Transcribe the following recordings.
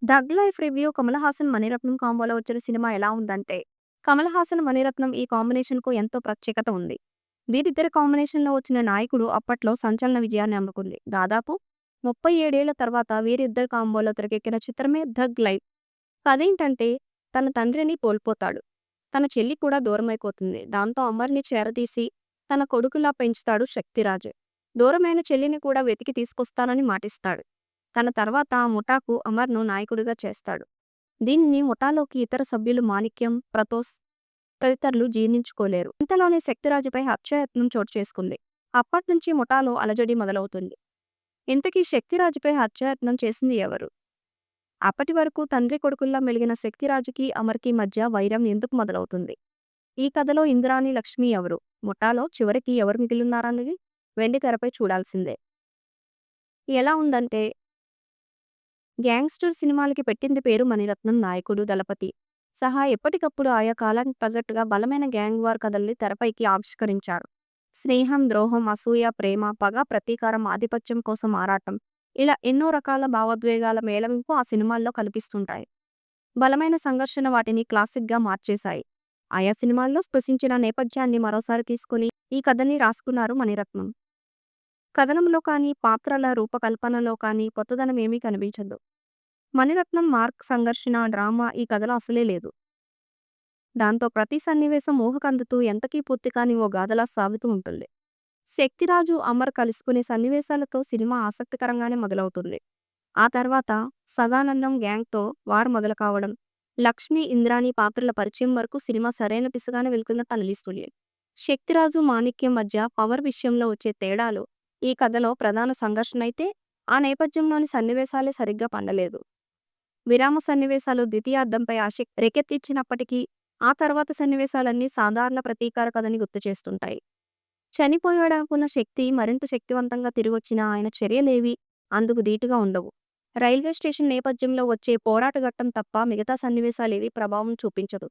'Tug life review' Kamal Haasan, Maniratnam కాంబోలో వచ్చిన cinema ఎలా ఉందంటే, కమల్ హాసన్, మణిరత్నం ఈ కాంబినేషన్‌కు ఎంతో ప్రత్యేకత ఉంది. వీరిద్దరి కాంబినేషన్‌లో వచ్చిన 'నాయకుడు' అప్పట్లో సంచలన విజయాన్ని అందుకుంది. దాదాపు 37 ఏళ్ల తర్వాత వీరిద్దరి కాంబోలో తెరకెక్కిన చిత్రమే 'థగ్ లైఫ్'. కథేంటంటే, తన తండ్రిని కోల్పోతాడు. తన చెల్లి కూడా దూరమైపోతుంది. దాంతో అమర్‌ని చేరదీసి తన కొడుకులా పెంచుతాడు శక్తిరాజ్. దూరమైన చెల్లిని కూడా వెతికి తీసుకొస్తానని మాటిస్తాడు. తన తర్వాత ఆ ముఠాకు అమర్‌ను నాయకుడిగా చేస్తాడు. దీనిని ముఠాలోకి ఇతర సభ్యులు మాణిక్యం, ప్రతోష్ తదితరులు జీర్ణించుకోలేరు. ఇంతలోనే శక్తిరాజుపై హత్యాయత్నం చోటు చేసుకుంది. అప్పట్నుంచి ముఠాలో అలజడి మొదలవుతుంది. ఇంతకీ శక్తిరాజుపై హత్యాయత్నం చేసింది ఎవరు? అప్పటి వరకు తండ్రి కొడుకుల్లా మెలిగిన శక్తిరాజుకి, అమర్‌కి మధ్య వైరం ఎందుకు మొదలవుతుంది? ఈ కథలో ఇంద్రాణి లక్ష్మి ఎవరు? ముఠాలో చివరికి ఎవరు మిగిలున్నారన్నది వెండితెరపై చూడాల్సిందే. ఎలా ఉందంటే, గ్యాంగ్స్టర్ సినిమాలకి పెట్టింది పేరు మణిరత్నం. 'నాయకుడు', 'దళపతి' సహా ఎప్పటికప్పుడు ఆయా కాలానికి తగ్గట్టుగా బలమైన గ్యాంగ్ వార్ కథల్ని తెరపైకి ఆవిష్కరించారు. స్నేహం, ద్రోహం, అసూయ, ప్రేమ, పగ, ప్రతీకారం, ఆధిపత్యం కోసం ఆరాటం ఇలా ఎన్నో రకాల భావోద్వేగాల మేళవింపు ఆ సినిమాల్లో కనిపిస్తుంటాయి. బలమైన సంఘర్షణ వాటిని క్లాసిక్‌గా మార్చేశాయి. ఆయా సినిమాల్లో స్పృశించిన నేపథ్యాన్ని మరోసారి తీసుకొని ఈ కథని రాసుకున్నారు మణిరత్నం. కథనంలో కానీ, పాత్రల రూపకల్పనలో కానీ కొత్తదనం ఏమీ కనిపించదు. మణిరత్నం మార్క్, సంఘర్షణ, డ్రామా ఈ కథలో అసలే లేదు. దాంతో ప్రతి సన్నివేశం ఊహకందుతూ ఎంతకీ పూర్తి కాని ఓ గాథలా సాగుతూ ఉంటుంది. శక్తిరాజు, అమర్ కలుసుకునే సన్నివేశాలతో సినిమా ఆసక్తికరంగానే మొదలవుతుంది. ఆ తర్వాత సదానందం గ్యాంగ్‌తో వార్ మొదలు కావడం, లక్ష్మి, ఇంద్రాణి పాత్రల పరిచయం వరకు సినిమా సరైన దిశగానే వెళ్తున్నట్టు అనిపిస్తుంది. శక్తిరాజు, మాణిక్యం మధ్య పవర్ విషయంలో వచ్చే తేడాలు ఈ కథలో ప్రధాన సంఘర్షణైతే, ఆ నేపథ్యంలోని సన్నివేశాలే సరిగ్గా పండలేదు. విరామ సన్నివేశాలు ద్వితీయార్థంపై ఆసక్తి రేకెత్తించినప్పటికీ, ఆ తర్వాత సన్నివేశాలన్నీ సాధారణ ప్రతీకార కథని గుర్తుచేస్తుంటాయి. చనిపోయాడనుకున్న శక్తి మరింత శక్తివంతంగా తిరిగొచ్చినా ఆయన చర్యలేవీ అందుకు దీటుగా ఉండవు. రైల్వే స్టేషన్ నేపథ్యంలో వచ్చే పోరాట ఘట్టం తప్ప మిగతా సన్నివేశాలేవీ ప్రభావం చూపించదు.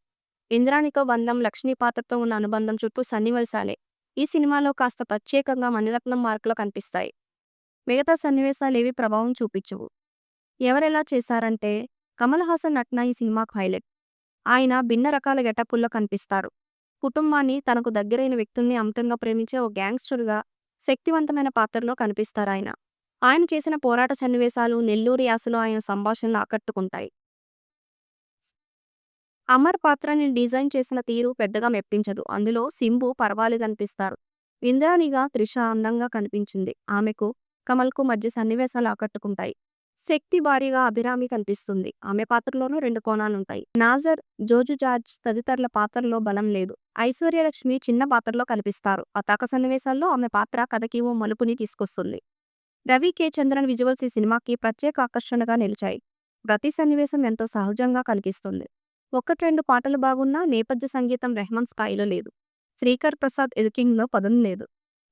ఇంద్రాణితో బంధం, లక్ష్మీ పాత్రతో ఉన్న అనుబంధం చుట్టూ సన్నివేశాలే ఈ సినిమాలో కాస్త ప్రత్యేకంగా మణిరత్నం మార్కులో కనిపిస్తాయి. మిగతా సన్నివేశాలేవీ ప్రభావం చూపించవు. ఎవరెలా చేశారంటే, కమల్ హాసన్ నటన ఈ సినిమాకు హైలైట్. ఆయన భిన్న రకాల గెటప్పుల్లో కనిపిస్తారు. కుటుంబాన్ని, తనకు దగ్గరైన వ్యక్తుల్ని అమితంగా ప్రేమించే ఓ గ్యాంగ్స్టర్‌గా శక్తివంతమైన పాత్రలో కనిపిస్తారాయన. ఆయన చేసిన పోరాట సన్నివేశాలు, నెల్లూరు యాసలో ఆయన సంభాషణలు ఆకట్టుకుంటాయి. అమర్ పాత్రని డిజైన్ చేసిన తీరు పెద్దగా మెప్పించదు. అందులో సింబు పర్వాలేదనిపిస్తారు. ఇంద్రాణిగా త్రిష అందంగా కనిపించింది. ఆమెకు, కమల్‌కు మధ్య సన్నివేశాలు ఆకట్టుకుంటాయి. శక్తి భార్యగా అభిరామి కనిపిస్తుంది. ఆమె పాత్రలోనూ 2 కోణాలుంటాయి. నాజర్, జోజు జార్జ్ తదితరుల పాత్రల్లో బలం లేదు. ఐశ్వర్యలక్ష్మి చిన్న పాత్రలో కనిపిస్తారు. పతాక సన్నివేశాల్లో ఆమె పాత్ర కథకి ఓ మలుపుని తీసుకొస్తుంది. రవి కే. చంద్రన్ విజువల్స్ ఈ సినిమాకి ప్రత్యేక ఆకర్షణగా నిలిచాయి. ప్రతి సన్నివేశం ఎంతో సహజంగా కనిపిస్తుంది. 1, 2 పాటలు బాగున్నా నేపథ్య సంగీతం రెహమాన్ స్థాయిలో లేదు. శ్రీకర్ ప్రసాద్ ఎడిటింగ్‌లో పదును లేదు.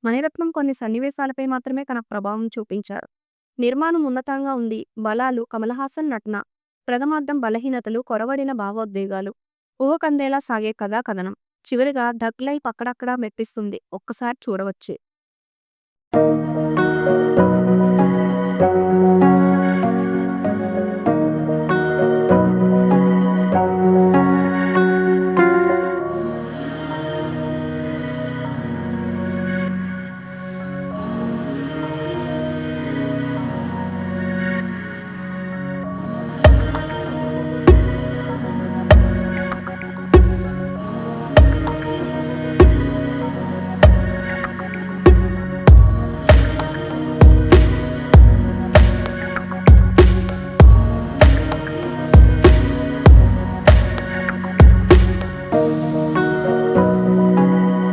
మణిరత్నం కొన్ని సన్నివేశాలపై మాత్రమే తన ప్రభావం చూపించారు. నిర్మాణం ఉన్నతంగా ఉంది. బలాలు, కమల్ హాసన్ నటన, ప్రథమార్థం బలహీనతలు, కొరవడిన భావోద్వేగాలు, ఊహకందేలా సాగే కథా కథనం. చివరిగా 'థగ్ లైఫ్' అక్కడక్కడా మెప్పిస్తుంది. ఒక్కసారి చూడవచ్చు.